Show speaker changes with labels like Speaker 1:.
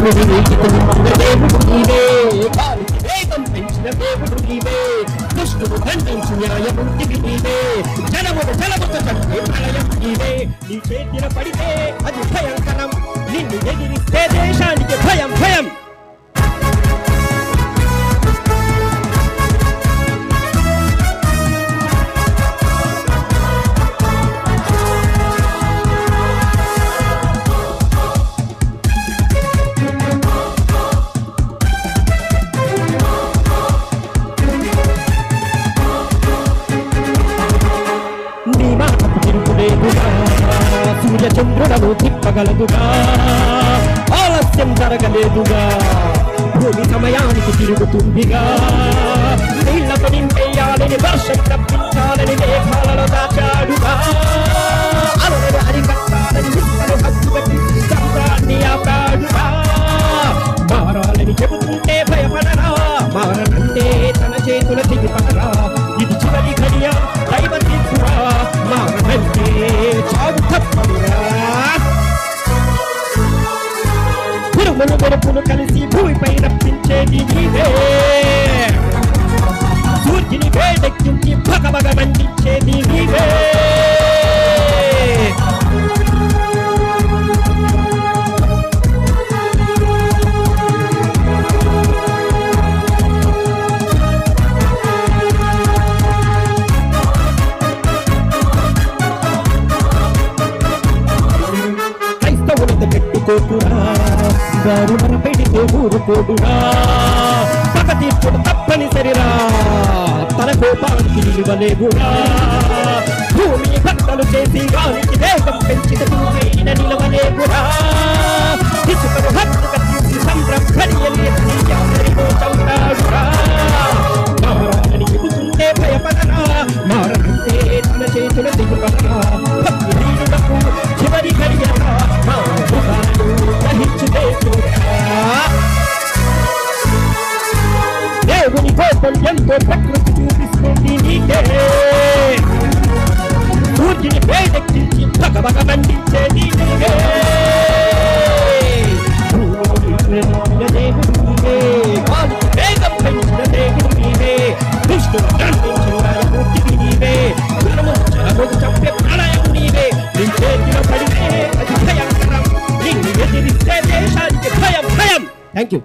Speaker 1: దేవుడు నీవే, కాలికి వేగం పెంచిన దేవుడు నీవే, దుష్టుడు ఖండించు న్యాయమూర్తివి నీవే, జనముతో చంపే ప్రళయం నీవే. నీ చేతిన పడితే అది భయంకరం, నిన్ను ఎదిరిస్తే దేశానికి భయం భయం. సూర్య చంద్రులను తిప్పగలదుగా, ఆలస్యం జరగలేదుగా, భూమి సమయానికి తిరుగుతుందిగా, నీళ్లతో నింపేయాలని వర్షం తప్పించాలని మేఘాలలో దాచాడుగా, అలలను అరికట్టాలని ముక్కలు హక్కుబట్టి శబ్దాన్ని ఆపాడుగా. మారాలని చెబుతుంటే భయపడరా, మారనంటే తన చేతుల తిరిపడరా, ఇది చివరి ఘడియ దైవ తీర్పురా, మారనంటే చావు తప్పదురా. పురుగులు మెరుపులు కలిసి భూమిపై రప్పించేది నీవే, సూర్యుని వేడెక్కించి భగభగ మండించేది నీవే. పెట్టుకోకురా, దారుణ పెడితే ఊరుకోడురా, పగ తీర్చుడు తప్పనిసరిరా, తన కోపానికి నిలవలేవురా, భూమి భక్తలు చేసి గాలికి వేగం పెంచిన భూమైన నిలవలేవురా, ఇసుకను హత్తుగా తీసి సంబ్రహ్మణ్యని చంపాడురా. మారాలని ఎదుగుతుంటే భయపడరా, మారనంటే తన చేతుల దిగుపడరా, భక్తి నీరులకు చివరి గడియరా, దేవుని కోపం ఎంతో ప్రకృతి చూపిస్తుంది నీకే, సూర్యుని వేడెక్కించి భగభగ మండించేది నీవే. దేవుడు నీవే, కాలికి వేగం పెంచిన దేవుడు నీవే, దుష్టుడు ఖండించిన న్యాయమూర్తివి నీవే, జనముతో చంపే ప్రళయం నీవే. నీ చేతిలో పడితే అది భయంకరం, నిన్ను ఎదిరిస్తే దేశానికి భయం భయం. Thank you.